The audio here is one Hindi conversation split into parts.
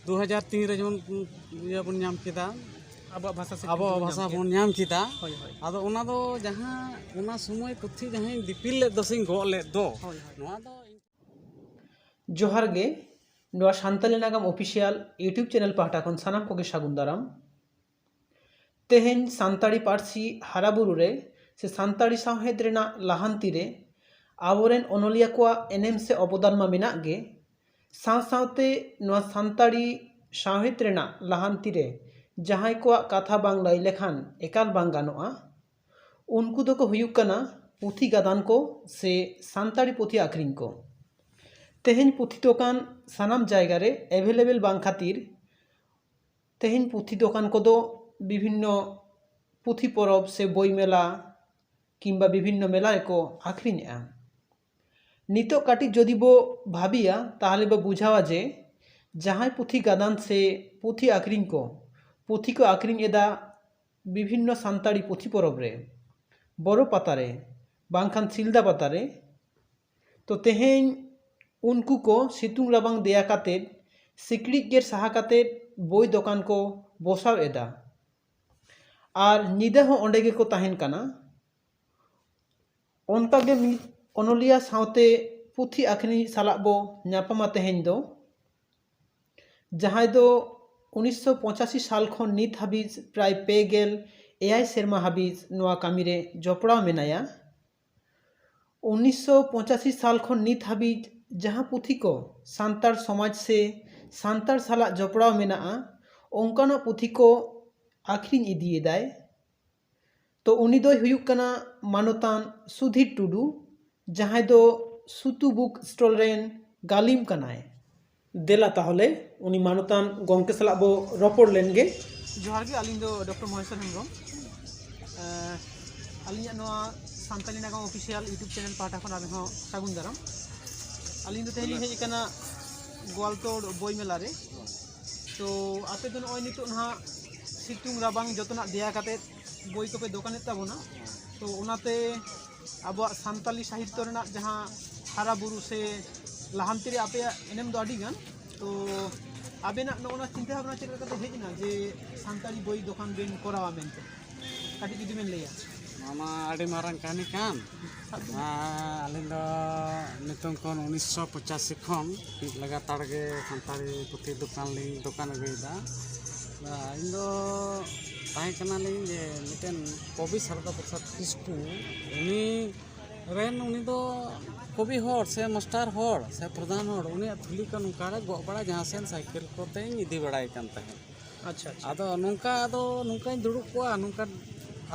2003 रे जेमन इया बन नाम केदा अब भाषा बन नाम केदा आदो ओना दो जहां ओना समय पुथी जहां दिपिल ले दसिंग गो ले दो नोआ दो जोहार गे नोआ सान्ताली नागाम ऑफिशियल यूट्यूब चैनल पाहटा खन सानाम कोगे सागुन दाराम तेहेन सान्ताड़ी पार्सी हाराबुरु रे से सान्ताड़ी सावहेद रेना लाहांती रे आबोरेन ओनलिया कोआ एनेम से अवदान मा मेना गे साव सावते नोआ सान्ताड़ी सावहेद रेना लाहांती रे जहां कोआ कथा बांग लाई लेखान एकाल बांग गानोआ उनको दो को हुयुक कना पुथी गादान को से सान्ताड़ी पुथी आक्रिन को तेहेन पुथी दोकान सानाम जायगा रे एवेलेबल बांग खातिर तेहेन पुथी दोकान को दो विभिन्न पुथी परब से बई मेला किंबा विभिन्न मेला को आक्रिनेआ नितो काटी जदि बो भाबिया ताहले बो बुझावा जे जहां पुथी गादान से पुथी आक्रिन को पुथी को आक्रिन एदा विभिन्न सान्ताड़ी पुथी परब रे बड़ो पातारे बांखान सिलदा पातारे तो तेहेन उनको को सितुंग राबांग देया काते सिकड़ी गेर सहा काते बई दोकान को बसाव एदा और निदा हो ओंडे गे को ताहेन काना ओनका गे ओनलिया सावते पुथी आखनी सालाक बो ᱧᱟᱯᱟᱢᱟ तेहेन दो जहां दो 1985 साल खन नित हाबिज प्राय पेगेल एआई सेरमा हाबिज नोआ कामी रे जपड़ाव मेनाया 1985 साल खन नित हाबिज जहां पुथी को सान्ताड़ समाज से सान्ताड़ साला जपड़ाव मेना ओंकाना पुथी को आखिरी इदिएदाय तो उनी दो हुयुक कना मानोतान सुधीर टुडू जहां दो सुतु बुक स्टॉल रेन गालिम कनाय देला ताहले उनी मानोतान गंके सला बो रपड़ लेनगे जोहार गे अलिंग दो डॉक्टर महेश्वर हेम्ब्रम अलिंग नोआ सान्ताली नागाम ऑफिशियल यूट्यूब चैनल पाटा खन आबे हो सागुन दाराम अलिंग दो तेहली हेज कना गोवालतोड़ बई मेला रे तो आपे दो नय नितो ना सितुंग राबांग जतना देया काते बई को पे दोकाने ताबोना तो ओनाते अब सान्ताली साहित्य रेना जहां हारा बुरु से लाहांती रे आपे एनेम दो आडी गान तो आबेना नोना चिंता भावना चेक करते हेजना जे सान्ताली बई दोकान बेन करावा मेनते काटी जुदी बेन लेया मामा आडी मारंग कहानी कान अलिंग दो नितों खन 1985 खन लगातार गे सान्ताली पुथी दोकान गईदा इन दो ताहे कना लिंग जे मिटेन कवि शारदा प्रसाद किस्कू उनी रेन उनी दो कवि होर से मास्टर होर से प्रधान होर उनी थुली का नुकारे गो बड़ा जहां सेन साइकिल कोते इदी बड़ाई कान ताहे अच्छा आदो नुका दुड़ुब को नुका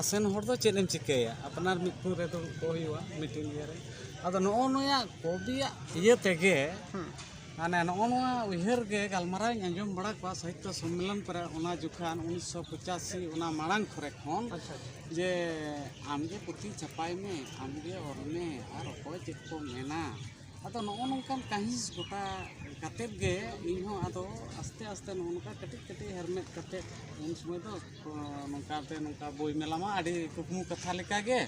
आसेन होर दो चेदम चिकेया अपनार मिटू रे दुड़ुब को हुआ मीटिंग रे आदो नो नया कवि इये तेगे माने नोआ उहर गे गालमाराव आंजम बड़ा को साहित्य सम्मेलन पर ओना जुखान 1985 ओना मांग खरे खन जे आमगे पुथी छपाई में आमगे और में और ओय चेक को मेना आदो नोनकान काहिस गोटा काते गे इनहो आदो आस्ते आस्ते नोनका कटिक कटिक हरमेट काते उन समय दो नोनकाते नोनका बई मेला मा आडी कुकमु कथा लेका गे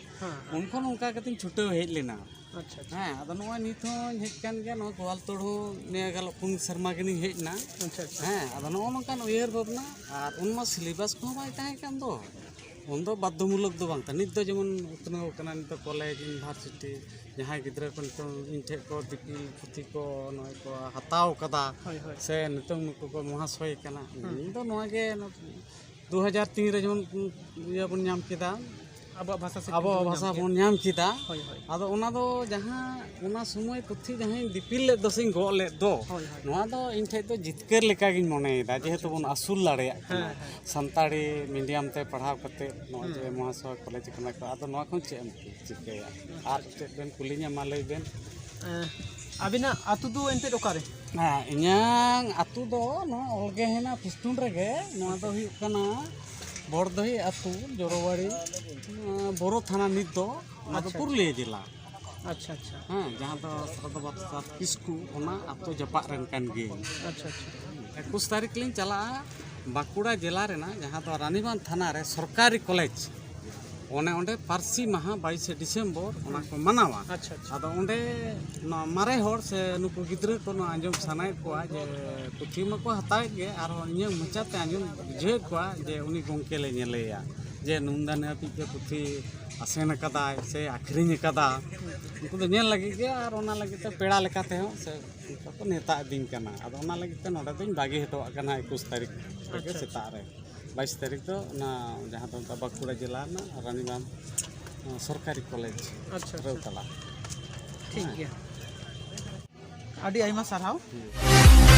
उनको नोनका कतिन छुटो हेज लेना अच्छा हाँ आदो नोआ नित हेज कान गे नो गोवालतोड़ ने गाल पुन शर्मा गिनी हेजना अच्छा हाँ आदो नो नोनकान उयहर भावना और उनमा सिलेबस को बाय ताहे कान दो उन दो बाध्यमूलक दो बांग नित दो जेमन उतनो कना नित कॉलेज यूनिवर्सिटी जहां गिद्रा को नित इनठे को दिपिल पुथी को नय को हताव कदा से नित नुको को महाशय कना इन दो नोआ गे 2003 रे जेमन इया बन नाम केदा अब भाषा बन नाम केदा आदो ओना दो जहां ओना समय पुथी जहां दिपिल ले दसिंग गो ले दो नोआ दो इन ठे तो जितकर लेका गिन मनेदा जेहेतु बन आसुल लाड़ेया सान्ताड़ी मीडियम ते पढ़ाव करते नो जे महाशय कॉलेज कना को आदो नोआ खन चे चिकेया आर चे बेन कुलिnya मा लई बेन अबिना आतु दो एंते ओकारे हां इन्यां आतु दो नो ओलगे हेना पुस्तुन रेगे नोआ दो हुई कना बड़दही आतु जोरोवाड़ी बोरो थाना नित दो पुरुलिया जिला अच्छा अच्छा हाँ जहाँ तो शारदा प्रसाद किस्कू ओना आतु जपा रेन कान गे अच्छा अच्छा 21 तारीख लिंग चला बाकुड़ा जिला रेना जहाँ तो रानीबांध थाना रे सरकारी कॉलेज ᱚᱱᱮ ᱚᱸᱰᱮ ᱯᱟᱹᱨᱥᱤ ᱢᱟᱦᱟ 22 ᱰᱤᱥᱮᱢᱵᱚᱨ ᱚᱱᱟ ᱠᱚ ᱢᱟᱱᱟᱣᱟ ᱟᱪᱪᱷᱟ ᱟᱪᱪᱷᱟ ᱟᱫᱚ ᱚᱸᱰे ᱱᱚᱣᱟ ᱢᱟᱨᱮ ᱦᱚᱲ ᱥᱮ ᱱᱩᱠᱩ ᱜᱤᱫᱽᱨᱟᱹ ᱠᱚ ᱱᱚᱣᱟ ᱟᱸᱡᱚᱢ ᱥᱟᱱᱟᱭᱮᱫ ᱠᱚᱣᱟ ᱡᱮ ᱯᱩᱛᱷᱤ ᱢᱟᱠᱚ ᱦᱟᱛᱟᱣᱮᱫ ᱜᱮ ᱟᱨᱦᱚᱸ ᱤᱧᱟᱹᱜ ᱢᱚᱪᱟᱛᱮ ᱟᱸᱡᱚᱢ ᱵᱩᱡᱷᱟᱹᱣᱮᱫ ᱠᱚᱣᱟ ᱡᱮ ᱩᱱᱤ ᱜᱚᱢᱠᱮ ᱞᱮ ᱧᱮᱞᱮᱭᱟ ᱡᱮ ᱱᱩᱱᱫᱟᱱ ᱦᱟᱹᱵᱤᱡ ᱜᱮ ᱯᱩᱛᱷᱤ ᱟᱥᱮᱱ ᱟᱠᱟᱫᱟᱭ ᱥᱮ ᱟᱠᱷᱨᱤᱧ ᱟᱠᱟᱫᱟ ᱩᱱᱠᱩ ᱫᱚ ᱧᱮᱞ ᱞᱟᱹᱜᱤᱫ ᱜᱮ ᱟᱨ ᱚᱱᱟ ᱞᱟᱹᱜᱤᱫ ᱛᱮ ᱯᱮᱲᱟ ᱞᱮᱠᱟ ᱛᱮᱦᱚᱸ ᱥᱮ ᱚᱱᱠᱟ ᱠᱚ ᱱᱮᱣᱛᱟ ᱤᱫᱤᱧ ᱠᱟᱱᱟ ᱟᱫᱚ ᱚᱱᱟ ᱞᱟᱹᱜᱤᱫ ᱛᱮ ᱱᱚᱰᱮ ᱫᱚᱧ ᱵᱟᱹᱜᱤ ᱦᱚᱴᱚᱣᱟᱜ ᱠᱟᱱᱟ 21 ᱛᱟᱹᱨᱤᱠᱷ ᱨᱮᱜᱮ ᱥᱮᱛᱟᱜ ᱨᱮ 22 ᱛᱟᱹᱨᱤᱠᱷ ᱫᱚ ᱚᱱᱟ ᱡᱟᱦᱟᱸ ᱫᱚ ᱵᱟᱸᱠᱩᱲᱟ ᱡᱮᱞᱟ ᱨᱮᱱᱟᱜ ᱨᱟᱱᱤᱵᱟᱸᱫᱷ ᱥᱚᱨᱠᱟরি ᱠᱚᱞᱮᱡᱽ ᱟᱪᱪᱷᱟ ᱨᱟᱹᱣᱛᱟᱞᱟ ᱴᱷᱤᱠ ᱜᱮᱭᱟ ᱟᱹᱰᱤ ᱟᱭᱢᱟ ᱥᱟᱨᱦᱟᱣ ᱦᱩᱸ।